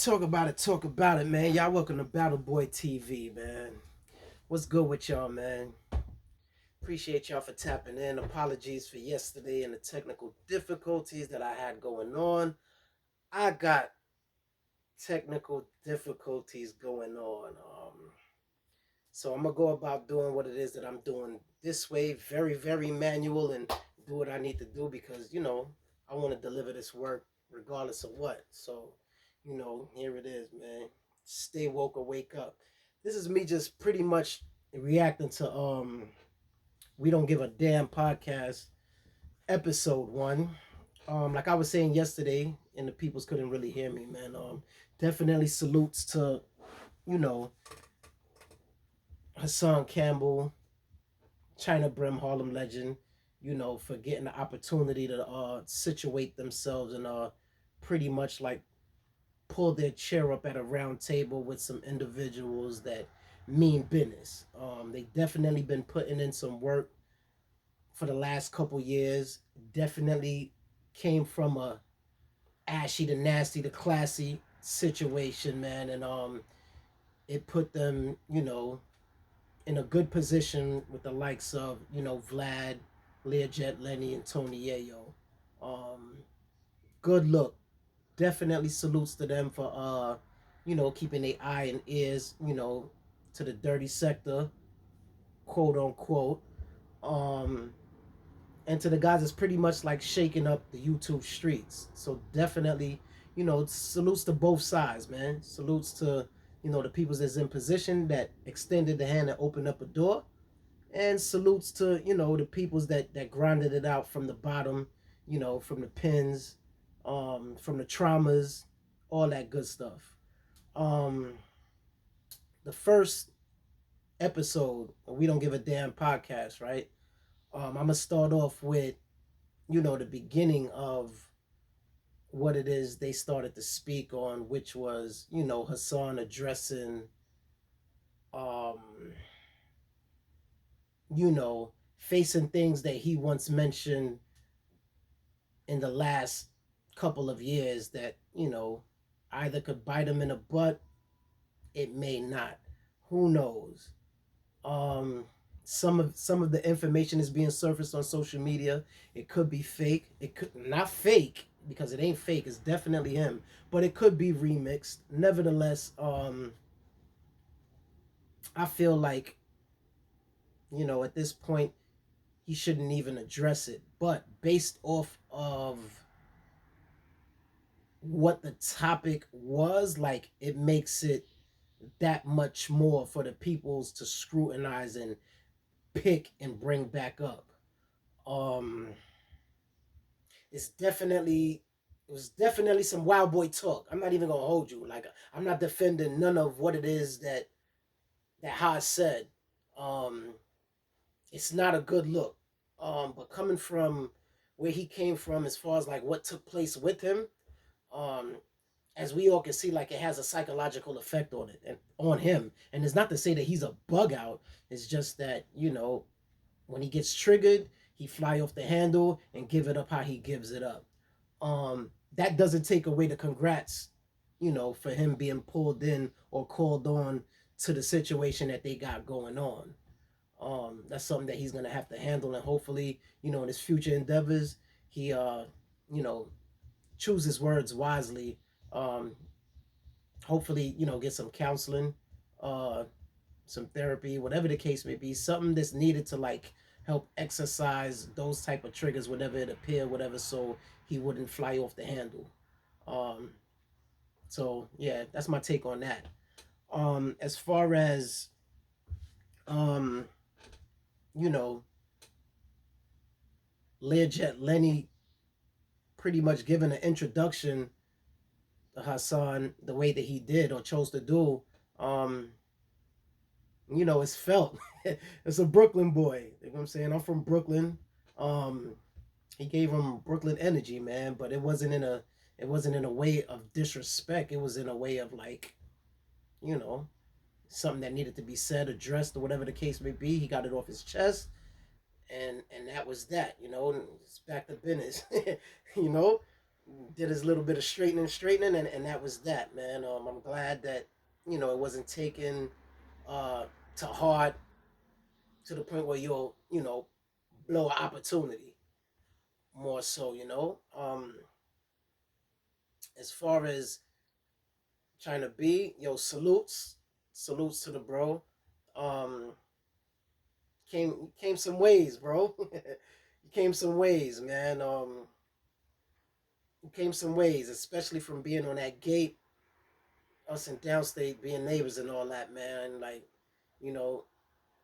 Talk about it, man. Y'all welcome to Battle Boy TV, man. What's good with y'all, man? Appreciate y'all for tapping in. Apologies for yesterday and the technical difficulties that I had going on. I got technical difficulties going on. So I'm gonna go about doing what it is that I'm doing this way, very, very manual, and do what I need to do because I want to deliver this work regardless of what. So, here it is, man. Stay woke or wake up. This is me just pretty much reacting to We Don't Give a Damn podcast episode one. Like I was saying yesterday, and the peoples couldn't really hear me, man. Definitely salutes to you know Hassan Campbell, China Brim Harlem legend, for getting the opportunity to situate themselves and pretty much like pull their chair up at a round table with some individuals that mean business. They definitely been putting in some work for the last couple years. Definitely came from a ashy to nasty to classy situation, man, and it put them, in a good position with the likes of, Vlad, Learjet, Lenny, and Tony Yayo. Um, Good look. Definitely salutes to them for keeping their eye and ears, to the dirty sector, quote unquote. Um, and to the guys that's pretty much like shaking up the YouTube streets. So definitely, salutes to both sides, man. Salutes to, the peoples that's in position that extended the hand and opened up a door, and salutes to the peoples that grinded it out from the bottom, from the pins, from the traumas, all that good stuff. um the first episode of We Don't Give a Damn podcast, right? I'm gonna start off with the beginning of what it is they started to speak on, which was Hassan addressing um facing things that he once mentioned in the last couple of years that either could bite him in the butt, it may not, who knows. um some of the information is being surfaced on social media. It could be fake, it could not fake because it ain't fake, it's definitely him, but it could be remixed. Nevertheless, I feel like at this point he shouldn't even address it, but based off of what the topic was, like, it makes it that much more for the peoples to scrutinize and pick and bring back up. um it's definitely it was definitely some wild boy talk. I'm not even gonna hold you. Like, I'm not defending none of what it is that Haas said. Um, it's not a good look. But coming from where he came from, as far as like what took place with him, um, as we all can see, like, it has a psychological effect on it and on him. And it's not to say that he's a bug out. It's just that when he gets triggered, he fly off the handle and give it up how he gives it up. That doesn't take away the congrats, for him being pulled in or called on to the situation that they got going on. That's something that he's gonna have to handle, and hopefully, in his future endeavors, he you know, chooses words wisely. Um, Hopefully, get some counseling, uh, some therapy, whatever the case may be, something that's needed to like help exercise those type of triggers whenever it appear, whatever, so he wouldn't fly off the handle. Um, so yeah, that's my take on that. As far as um, you know, Learjet Lenny pretty much giving an introduction to Hassan the way that he did or chose to do, um, it's felt. It's a Brooklyn boy. You know what I'm saying? I'm from Brooklyn. Um, he gave him Brooklyn energy, man, but it wasn't in a way of disrespect. It was in a way of like, you know, something that needed to be said, addressed, or whatever the case may be. He got it off his chest, and that was that. It's back to business. you know, did his little bit of straightening, and that was that, man. I'm glad that it wasn't taken uh, to heart to the point where you'll blow an opportunity more so. As far as China B, salutes to the bro. Um, came some ways, bro. You came some ways, man. You came some ways, especially from being on that gate, us in downstate being neighbors and all that, man. Like, you know,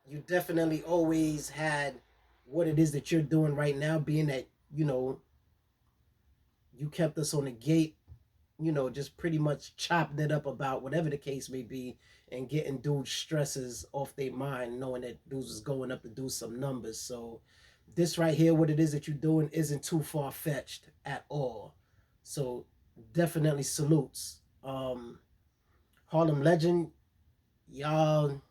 you definitely always had what it is that you're doing right now, being that, you kept us on the gate, just pretty much chopping it up about whatever the case may be and getting dudes stresses off their mind, knowing that dudes was going up to do some numbers. So this right here, what it is that you're doing isn't too far fetched at all. So definitely salutes. Harlem Legend, y'all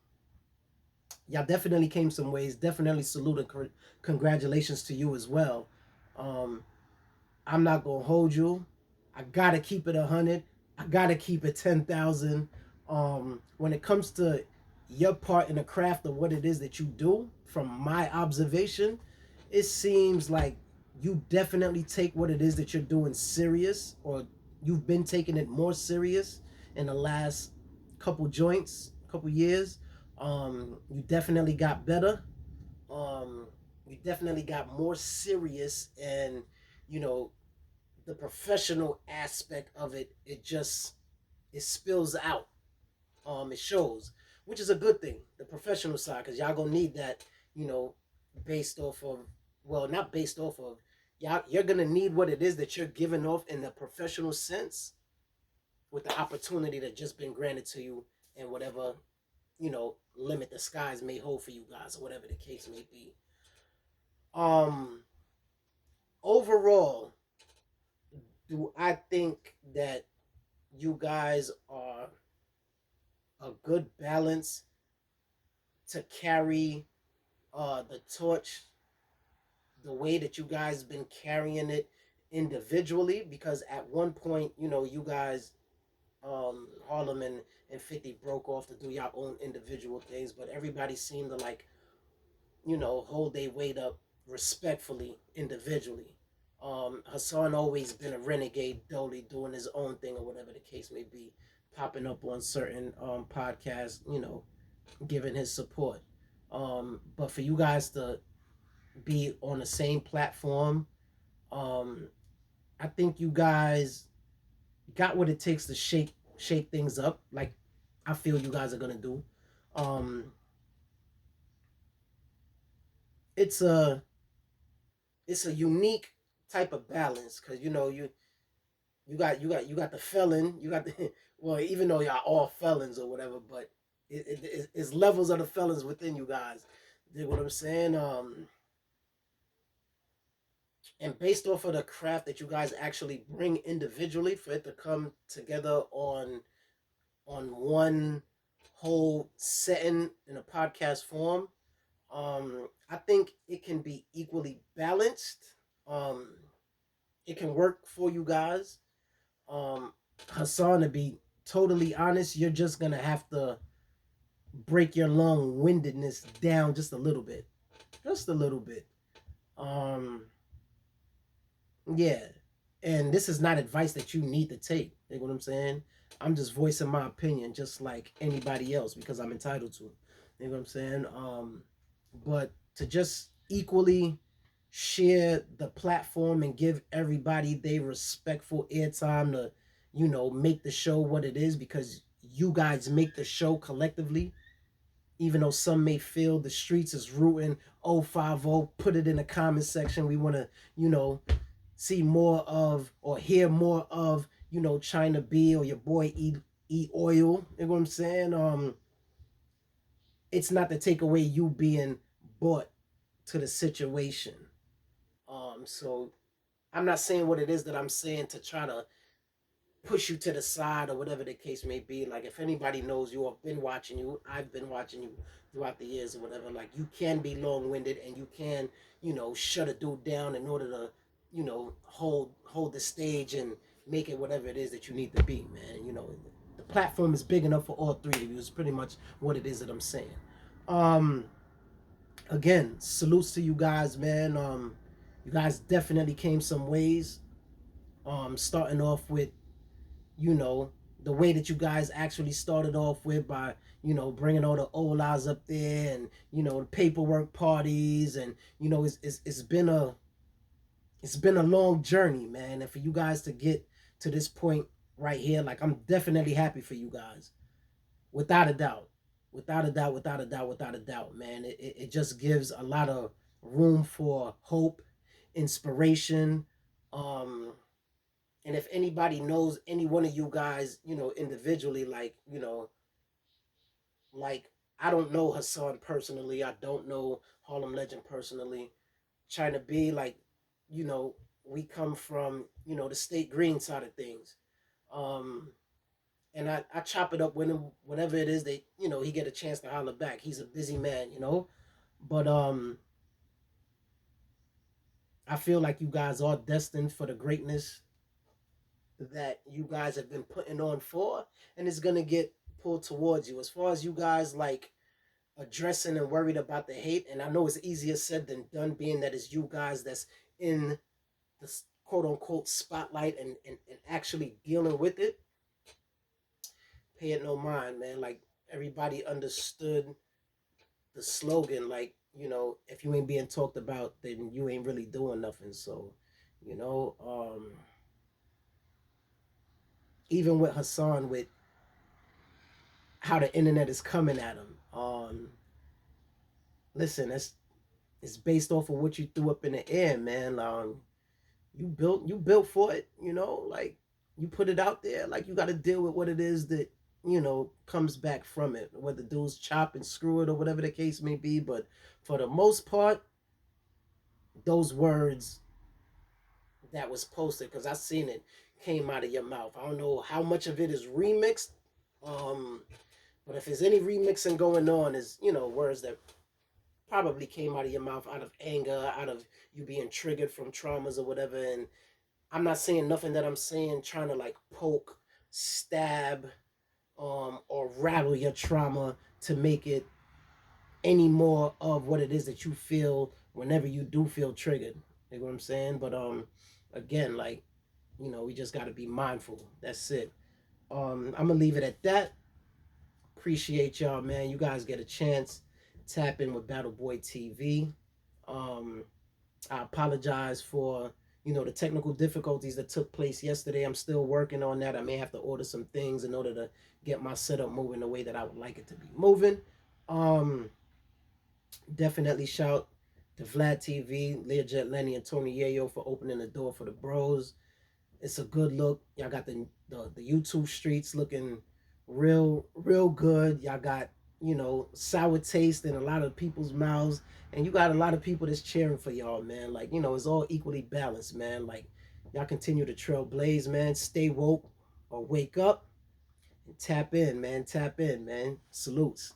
y'all definitely came some ways. Definitely salute and congratulations to you as well. Um, I'm not gonna hold you. I gotta keep it 100. I gotta keep it 10,000. When it comes to your part in the craft of what it is that you do, from my observation, it seems like you definitely take what it is that you're doing serious, or you've been taking it more serious in the last couple joints, couple years. You definitely got better. Um, you definitely got more serious, and you know the professional aspect of it. It spills out. It shows, which is a good thing. The professional side, because y'all gonna need that. You know, based off of, well, not based off of. Y'all, you're gonna need what it is that you're giving off in the professional sense, with the opportunity that just been granted to you, and whatever limit the skies may hold for you guys, or whatever the case may be. Um, Overall, do I think that you guys are a good balance to carry the torch the way that you guys been carrying it individually? Because at one point, you guys, Harlem and 50 broke off to do your own individual things, but everybody seemed to like hold their weight up respectfully individually. Hassan always been a renegade Dolly doing his own thing or whatever the case may be, popping up on certain podcasts, giving his support. But for you guys to be on the same platform, um, I think you guys got what it takes to shake things up. Like I feel you guys are gonna do. Um, it's a it's a unique type of balance because you got the felon, you got the well, even though y'all all felons or whatever, but it's levels of the felons within you guys. You know what I'm saying? And based off of the craft that you guys actually bring individually, for it to come together on one whole setting in a podcast form, I think it can be equally balanced. Um, it can work for you guys. Um, Hassan, to be totally honest, you're just gonna have to break your long windedness down just a little bit, just a little bit. Um, yeah, and this is not advice that you need to take. You know what I'm saying? I'm just voicing my opinion, just like anybody else, because I'm entitled to. You know what I'm saying? But to just equally share the platform and give everybody their respectful airtime to, make the show what it is, because you guys make the show collectively. Even though some may feel the streets is rooting 050, put it in the comment section. We want to, see more of or hear more of, China B or your boy E Oil. You know what I'm saying? It's not to take away you being bought to the situation. So I'm not saying what it is that I'm saying to try to push you to the side or whatever the case may be. Like if anybody knows you or been watching you, I've been watching you throughout the years or whatever. Like you can be long winded and you can, shut a dude down in order to, hold the stage and make it whatever it is that you need to be, man. The platform is big enough for all three of you. Is pretty much what it is that I'm saying. Um, Again, salutes to you guys, man. You guys definitely came some ways. Starting off with, you know, the way that you guys actually started off with by, bringing all the Olas up there and, the paperwork parties. And, it's been a long journey, man. And for you guys to get to this point right here, like, I'm definitely happy for you guys. Without a doubt. Without a doubt, without a doubt, without a doubt, man. It just gives a lot of room for hope, inspiration. Um, and if anybody knows any one of you guys, individually, like I don't know Hassan personally. I don't know Harlem Legend personally. China B, like, you know, we come from, the state green side of things. Um, and I chop it up with him whenever it is that, he get a chance to holler back. He's a busy man. But I feel like you guys are destined for the greatness that you guys have been putting on for, and it's gonna get pulled towards you. As far as you guys like addressing and worried about the hate, and I know it's easier said than done, being that it's you guys that's in the quote unquote spotlight and actually dealing with it. Pay it no mind, man. Like, everybody understood the slogan, like, if you ain't being talked about, then you ain't really doing nothing. So, you know, um, even with Hassan, with how the internet is coming at him, listen, it's based off of what you threw up in the air, man. You built for it, like, you put it out there, like, you got to deal with what it is that comes back from it, whether dudes chop and screw it or whatever the case may be. But for the most part, those words that was posted, because I seen it, came out of your mouth. I don't know how much of it is remixed, um but if there's any remixing going on, is words that probably came out of your mouth out of anger, out of you being triggered from traumas or whatever. And I'm not saying nothing that I'm saying trying to like poke, stab, or rattle your trauma to make it any more of what it is that you feel whenever you do feel triggered. You know what I'm saying? But again, like, we just got to be mindful. That's it. I'm gonna leave it at that. Appreciate y'all, man. You guys get a chance, tap in with Battle Boy TV. Um, I apologize for the technical difficulties that took place yesterday. I'm still working on that. I may have to order some things in order to get my setup moving the way that I would like it to be moving. Um, Definitely shout to Vlad TV, Learjet Lenny, and Tony Yayo for opening the door for the bros. It's a good look. Y'all got the YouTube streets looking real good. Y'all got sour taste in a lot of people's mouths, and you got a lot of people that's cheering for y'all, man. Like, it's all equally balanced, man. Like, y'all continue to trailblaze, man. Stay woke or wake up and tap in, man. Tap in, man. Salutes.